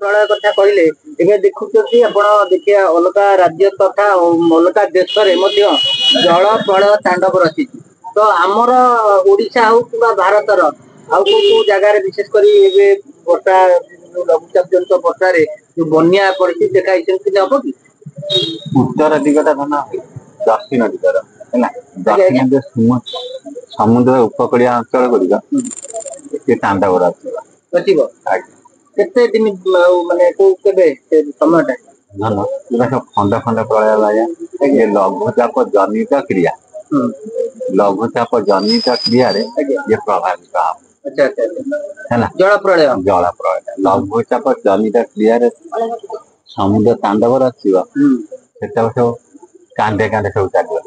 प्रलय कथा कहले एबे देखुछथि आपण देखिया अलगा राज्य तथा अलगा देश रे मध्य जल प्रलय तांडव रची तो आमर ओडिशा हो कि भारतर आउ को जगह रे विशेष करी एबे वर्षा लघुचाप जनित वर्षा रे जो बन्या परिस्थिति देखाई सेमति हबो कि उत्तर दिगटा धन दक्षिण दिगर है दक्षिण जो समुद्र उपकूलिया अंचल गुड़िक तांडव रचिबो केते दिन माने को केबे समयटा धन ये सब खंड खंड प्रलय लाया ये लघुचाप जनित क्रिया लघुचाप जनित क्रिया रे ये प्रभावित हो अच्छा अच्छा है ना जल प्रलय लघुचाप जनित क्रिया रे समुद्र तांडव रचिबो सेटा सब कांडे कांडे सब चलियो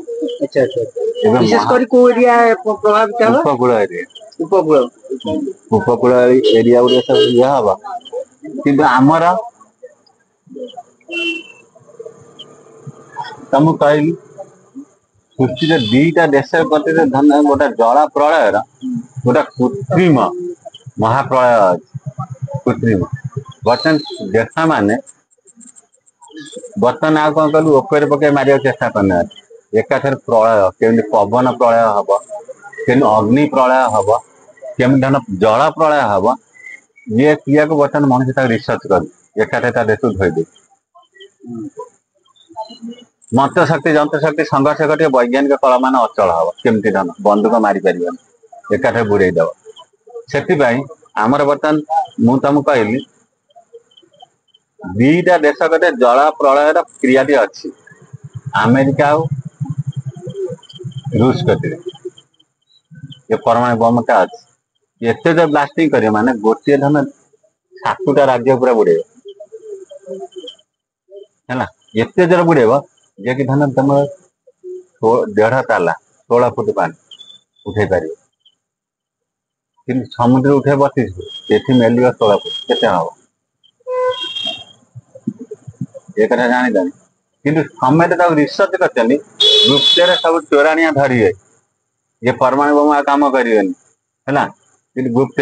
अच्छा अच्छा विशेष करी को एरिया प्रभावित हो उपकूल एरिया उपकूल एरिया गुड़े सब ये हवा किंतु आमर तुम कहली सृष्टि दीटा देश प्रति धन गोटे जल प्रलय गोटे कृत्रिम महाप्रलय अच्छे कृत्रिम बर्तमान देश मान बर्तमान आ कौन कहलु ओपर पके मारे चेष्टा करना एकाथर प्रलय केमी पवन प्रलय हम केमी अग्नि प्रलय हम केमी धन जल प्रलय हम ये क्रिया को बर्तमान मनुष्य रिसर्च कर एकाठे देश धोई दे मंत्र शक्ति जंत्र शक्ति संघर्ष कर वैज्ञानिक कला मान अचल हम केमती धन बंदूक मारी पार एकाठे बुड़े दब से आमर बर्तमान मुझे तुमको कहली दीटा देश गए जल प्रलय क्रियाटी अच्छी अमेरिका रूस गति ये परमाणु बम टा अच्छी एत जो ब्लास्टिंग कर माने गोटे धन 7टा राज्य पूरा बुड़े है एत जोर बुड़ेब जे कि धन तुम 1.5 ताला 16 फुट पानी उठे पार कि समुद्र उठे 32 फुट ये मेल 16 फुट के हम एक जानी जानी कि समस्त रिसर्च कर गुप्त सब चोराणिया धरिए ये परमाणु बोमा काम करें है कि गुप्त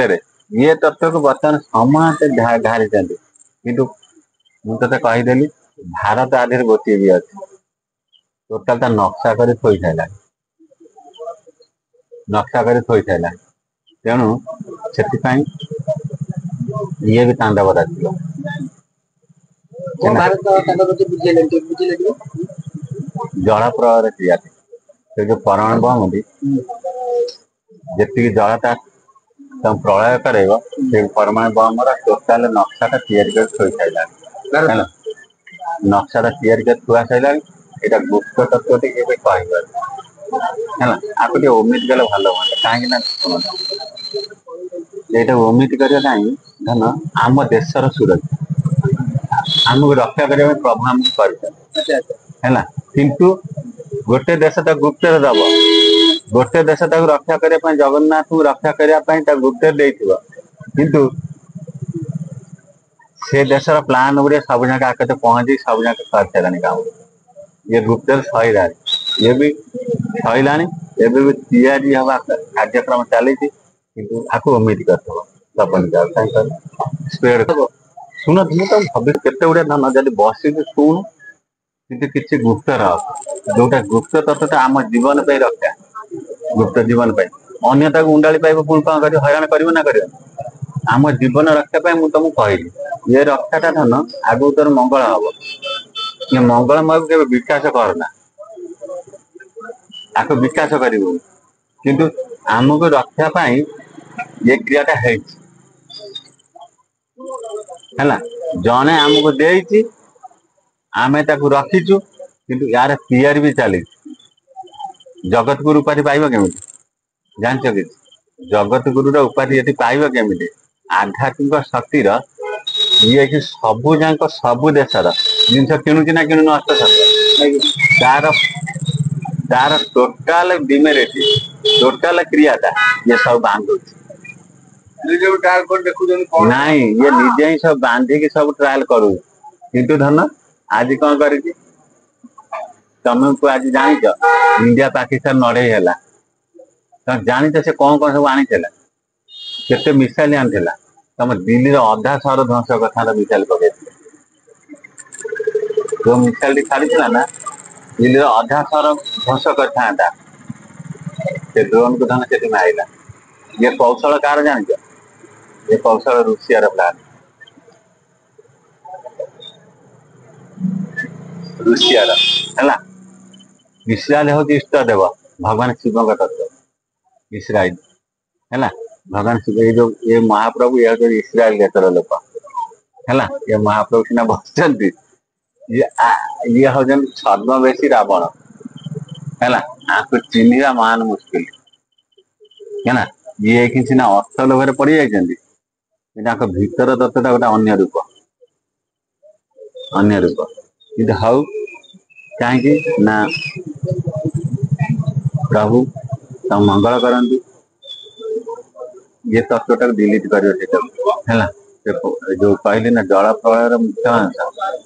ये तथ्य को बर्तमान समस्त घारी कि मुझे कहीदेली भारत आधे गोटे भी अच्छे टोटाल नक्शा कर थोई सारा नक्शा कर थोई सारा तेणु से ये भी तांडव रचिव जल प्रलय क्रिया से जो परमाणु बम जी जलता तुम प्रलय कर परमाणु बम टोटाल नक्शा तैयारी कर थोई सारा नक्शा तैयारी कर थुआ सारा यहाँ गुप्त तत्व टी कह आपको ओमिट गले भल हाँ कहीं ये ओमिट कर धन आम देशर सुरक्षा आमको रक्षा करने प्रभु कर किंतु गोटे देश गुप्त दब गोटे देश रक्षा करने जगन्नाथ को रक्षा करने गुप्त किंतु से देशर प्लान गुड़े सब जगह आके पहुंची सब जगह कर सारे काम ये गुप्त सहीला ये भी सहीला एवं भी तैयारी हवा कार्यक्रम चली आपको उम्मीद कर स्प्रेड शुण मुझे भविष्य केते गुड़े धन जब बस शुणु कि किसी गुप्त जोटा गुप्त तत्वटा आम जीवन पे रक्षा गुप्त जीवन पे अन्यता उंडाली पाइब पुणी कौन कर हईराण कर ना कर आम जीवन रक्षा मुझे तुमको कहली ये रक्षाटा धन आगु तोर मंगल हम ये मंगलमय के विकास करना आपको विकास कर किंतु आमको रक्षा पाई ये क्रियाटा है जने आमको देती आमे ताकू रखीचु किंतु यार तैयारी भी चली जगत गुरु उपाधि पाइब केमी जान कि जगत गुरु उपाधि ये पाइब केमी आध्यात्मिक शक्तिर ये कि सबू जाक सबू देशर जिन किणुची ना किणु नष्ट तार तार टोटाल डिमेरिट टोटाल क्रियाटा ये सब बांधु नाई ये निजे ही सब बांधिकी सब ट्रायल करू किंतु धन आज कौन कर तुमको आज जान इंडिया पाकिस्तान लड़ाई है तुम जान से कौन कौन सब आनी केते मिसाइल आनी ତମ ଦିଲ୍ଲୀର ଅଧା ସହର ଧ୍ୱଂସ କରିଥାନ୍ତା ମିସାଇଲ ପକେଇ। ଯୋଉ ମିସାଇଲଟି ଛାଡିଥିଲା ନା ଦିଲ୍ଲୀର ଅଧା ସହର ଧ୍ୱଂସ କରିଥାନ୍ତା। ସେ ଡ୍ରୋନକୁ ଧନ ସେଠି ମାରିଲା। ଇଏ କୌଶଳ କାହାର ଜାଣିଛ? ଏ କୌଶଳ ରୁଷିଆର ପ୍ଲାନ। ରୁଷିଆର ହେଲା। ଇସ୍ରାଏଲ ହଉଛି ଇଷ୍ଟ ଦେବ ଭଗବାନ ଶିବଙ୍କ ତତ୍ଵ। ଇସ୍ରାଏଲ ହେଲା ଭଗବାନ ଶିବ ଏଇ ଯୋଉ ଏ ମହାପ୍ରଭୁ ଇଏ ହଉଛି ଇସ୍ରାଏଲ ଦେଶର ଲୋକ ହେଲା। ଏ ମହାପ୍ରଭୁ ସିନା ବସିଛନ୍ତି, ଇଏ ହଉଛନ୍ତି ଛଦ୍ମବେଶୀ ରାବଣ ହେଲା। ଆଙ୍କୁ ଚିହ୍ନିବା ମହାନ ମୁସ୍କିଲ ହେଲା। ଇଏ କିଛି ନା ଅର୍ଥ ଲୋଭରେ ପଡି ଯାଇଛନ୍ତି, କିନ୍ତୁ ତାଙ୍କ ଭିତର ତତ୍ଵଟା ଗୋଟେ ଅନ୍ୟ ରୂପ। କିନ୍ତୁ ହଉ କାହିଁକି ନା ପ୍ରଭୁ ତାଙ୍କୁ ମଙ୍ଗଳ କରନ୍ତୁ। ଇଏ ତତ୍ଵଟାକୁ ଡିଲିଟ କରିବ ସେଇଟାକୁ ହେଲା। ଯୋଉ କହିଲି ନା ଜଳ ପ୍ରଳୟର ମୁଖ୍ୟ ଅଂଶ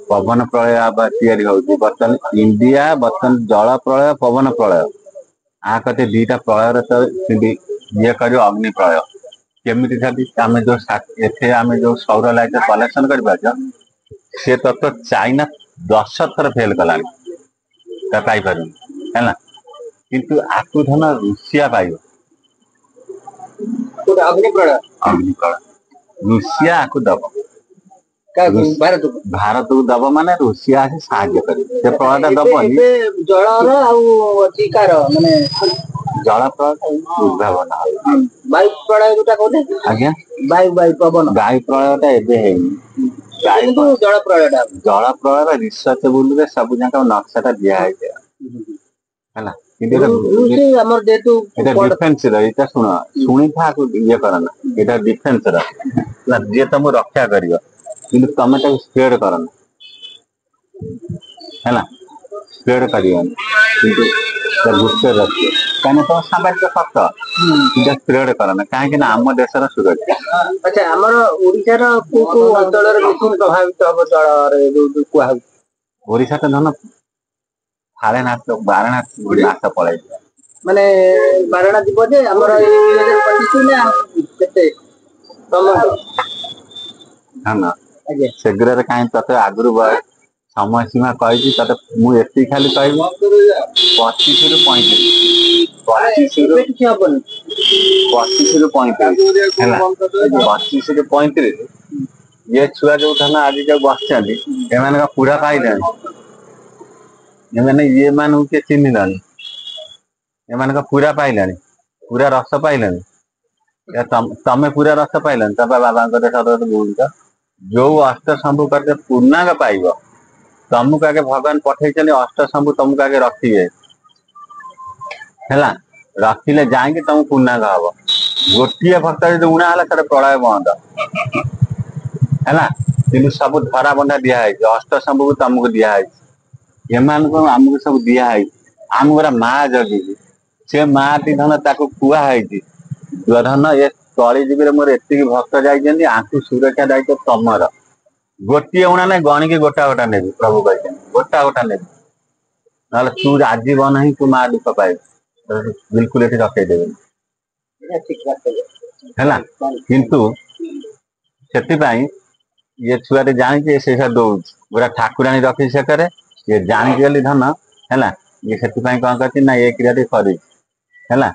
ପବନ ପ୍ରଳୟ ତିଆରି ହଉଛି। ବର୍ତ୍ତମାନ ଇଣ୍ଡିଆ ବର୍ତ୍ତମାନ ଜଳ ପ୍ରଳୟ ପବନ ପ୍ରଳୟ ଆ କତେ ଦିଟା ପ୍ରଳୟର ତ ଇଏ କରିବ ଅଗ୍ନି ପ୍ରଳୟ। କେମିତି ଖାଲି ଆମେ ଯୋଉ ଏଠି ଆମେ ଯୋଉ ସୌର ଲାଇଟ କଲେକ୍ସନ କରିପାରୁଛ, ସେ ତତ୍ଵ ଚାଇନା 10 ଥର ଫେଲ କଲାଣି, ତା ପାଇପାରୁନି ହେଲା। କିନ୍ତୁ ଆକୁ ଧନ ରୁଷିଆ ପାଇବ। ଅଗ୍ନି ପ୍ରଳୟ ରୁଷିଆ ଆକୁ ଦବ। ଭାରତକୁ ଦବ ମାନେ ରୁଷିଆ ଆସି ସାହାଯ୍ୟ କରିବ। ସେ ପ୍ରଳୟଟା ଦବନି। ଜଳର ଆଉ ଅଧିକାର ମାନେ ଜଳ ପ୍ରଳୟ ଉଦ୍ଭାବନ ହବ। ବାୟୁ ପ୍ରଳୟ ଯୋଉଟା କହୁଥିଲେ, ଆଜ୍ଞା ବାୟୁ ପବନ। ବାୟୁ ପ୍ରଳୟଟା ଏବେ ହେଇନି। ଜଳ ପ୍ରଳୟଟା ଜଳ ପ୍ରଳୟର ରିସର୍ଚ୍ଚେବୁଲରେ ସବୁ ଯାକ ନକ୍ସାଟା ଦିଆହେଇଛି ହେଲା। କିନ୍ତୁ ଆମର ଯେହେତୁ ଏଇଟା ଡିଫେନ୍ସର, ଏଇଟା ଶୁଣିଥା ଇଏ କରନା, ଏଇଟା ଡିଫେନ୍ସର ହେଲା। ଯିଏ ତମକୁ ରକ୍ଷା କରିବ, କିନ୍ତୁ ତମେ ତାକୁ ସ୍ପ୍ରେଡ କରନା ହେଲା। ସ୍ପ୍ରେଡ କରିବନି, କିନ୍ତୁ ଗୁପ୍ତରେ ରଖିବ। କାହିଁକିନା ତମ ସାମ୍ବାଦିକ ସତ, କିନ୍ତୁ ସ୍ପ୍ରେଡ କରନା। କାହିଁକି ନା ଆମ ଦେଶର ସୁରକ୍ଷା। ଆଚ୍ଛା, ଆମର ଓଡିଶାର କୋଉ କୋଉ ଅଞ୍ଚଳରେ ବେଶୀ ପ୍ରଭାବିତ ହବ ଜଳରେ ଯୋଉ କୁହାହଉଛି? ଓଡିଶା ତ ଧନ ବାରଣାସୀ ପଳେଇଛି। ମାନେ ବାରଣା ଯିବ ଯେ ଆମର ଏଇ 2025 ନା କେତେ ସେଗୁରାରେ କାହିଁ ତତେ ଆଗରୁ ସମୟ ସୀମା କହିଛି ତତେ। ମୁଁ ଏତିକି ଖାଲି କହିବି 25ରୁ 35 କିଛି ହବନି। 25ରୁ 35 ହେଲା। 25ରୁ 35 ଇଏ ଛୁଆ ଯୋଉ ଧନ ଆଜି ଯୋଉ ବସିଛନ୍ତି, ଏମାନଙ୍କ ପୁରା ପାଇଲେଣି। ଏମାନେ ଇଏ ମାନଙ୍କୁ କିଏ ଚିହ୍ନିଲାଣି? ଏମାନଙ୍କ ପୁରା ପାଇଲାଣି, ପୁରା ରସ ପାଇଲାଣି। ତମେ ପୁରା ରସ ପାଇଲାଣି। ତମ ବାବାଙ୍କ ବୁଲୁଛ ଯୋଉ ଅଷ୍ଟଶମ୍ଭୁ କାର୍ଯ୍ୟ ପୂର୍ଣ୍ଣାଙ୍ଗ ପାଇବ। ତମକୁ ଆଗେ ଭଗବାନ ପଠେଇଛନ୍ତି ଅଷ୍ଟଶମ୍ଭୁ ତମକୁ ଆଗେ ରଖିବେ ହେଲା। ରଖିଲେ ଯାଇକି ତମକୁ ପୂର୍ଣ୍ଣାଙ୍ଗ ହବ। ଗୋଟିଏ ଭକ୍ତ ଯଦି ଉଣା ହେଲା ତାର ପ୍ରଳୟ ବନ୍ଦ ହେଲା। କିନ୍ତୁ ସବୁ ଧରା ବନ୍ଧା ଦିଆହେଇଛି। ଅଷ୍ଟଶମ୍ଭୁକୁ ତମକୁ ଦିଆହେଇଛି, ଏମାନଙ୍କୁ ଆମକୁ ସବୁ ଦିଆହେଇଛି। ଆମକୁ ଗୋଟେ ମା ଜଗିଛି। ସେ ମାଟି ଧନ ତାକୁ କୁହା ହେଇଛି ଧନ ଏ କଳି ଯୁଗରେ ମୋର ଏତିକି ଭକ୍ତ ଯାଇଛନ୍ତି, ଆଙ୍କୁ ସୁରକ୍ଷା ଦାୟିତ୍ୱ ତମର। ଗୋଟିଏ ଉଣା ନାଇଁ, ଗଣିକି ଗୋଟା ଗୋଟା ନେବି। ପ୍ରଭୁ କହିଛନ୍ତି ଗୋଟା ଗୋଟା ନେବି, ନହେଲେ ତୁ ଆଜୀବନ ହିଁ ତୁ ମା ଦୁଃଖ ପାଇବୁ। ବିଲକୁଲ ଏଠି ରଖେଇଦେବେନି ହେଲା। କିନ୍ତୁ ସେଥିପାଇଁ ଇଏ ଛୁଆଟି ଜାଣିଛି, ସେ ଦଉଛି ପୁରା ଠାକୁରାଣୀ ରଖିଛି ସେକରେ। ଇଏ ଜାଣିଛି ବୋଲି ଧନ ହେଲା। ଇଏ ସେଥିପାଇଁ କଣ କରିଛି ନା ଏ କ୍ରିୟାଟି କରିଛି ହେଲା।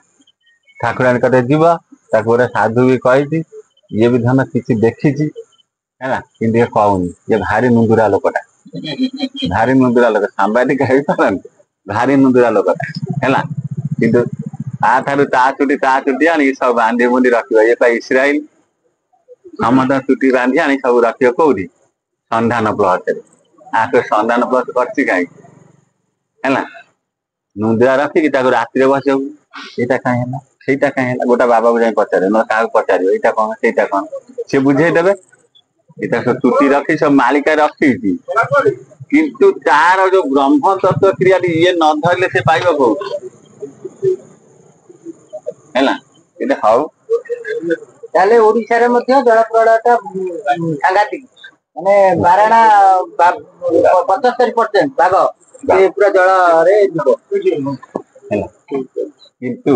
ଠାକୁରାଣୀ କତିରେ ଯିବ, ତାକୁ ଗୋଟେ ସାଧୁ ବି କହିଛି। ଇଏ ବି ଧନ କିଛି ଦେଖିଛି ହେଲା, କିନ୍ତୁ ଇଏ କହୁନି। ଇଏ ଭାରି ମୁଣ୍ଡୁରା ଲୋକଟା, ଭାରି ମୁଣ୍ଡୁରା ଲୋକ। ସାମ୍ବାଦିକ ହେଇପାରନ୍ତି, ଭାରି ମୁଣ୍ଡୁରା ଲୋକଟା ହେଲା। କିନ୍ତୁ ତା ଚୁଟି ଆଣି ସବୁ ବାନ୍ଧି ବୁନ୍ଧି ରଖିବ। ଇଏ ପା ଇସ୍ରାଏଲ, ସମସ୍ତ ଚୁଟି ବାନ୍ଧି ଆଣି ସବୁ ରଖିବ କୋଉଠି? ସନ୍ଧାନ ପ୍ଲସରେ। ସନ୍ଧାନ ପ୍ଲସ କରିଛି କାହିଁକି ହେଲା। ମୁଣ୍ଡିଆ ରଖିକି ତାକୁ ରାତିରେ ବସିବ। ଏଇଟା କାହିଁ ହେଲା, ସେଇଟା କାହିଁ ହେଲା। ଗୋଟେ ବାବାକୁ ଯାଇ ପଚାରିବ, ନହେଲେ କାହାକୁ ପଚାରିବ ଏଇଟା କଣ ସେଇଟା କଣ, ସେ ବୁଝେଇଦେବେ। ଏଇଟା ସବୁ ଚୁଟି ରଖି ସବୁ ମାଳିକା ରଖିଛି, କିନ୍ତୁ ତାର ଯୋଉ ବ୍ରହ୍ମ ତତ୍ଵ କ୍ରିୟାଟି ଇଏ ନ ଧରିଲେ ସେ ପାଇବ କୋଉଠୁ ହେଲା। କିନ୍ତୁ ହଉ, ତାହେଲେ ଓଡିଶାରେ ମଧ୍ୟ ଜଳ ପ୍ରଳୟଟା ସାଂଘାତିକ। ମାନେ ବାରଣା 75% ଭାଗ ସେ ପୁରା ଜଳରେ ଯିବ ହେଲା। କିନ୍ତୁ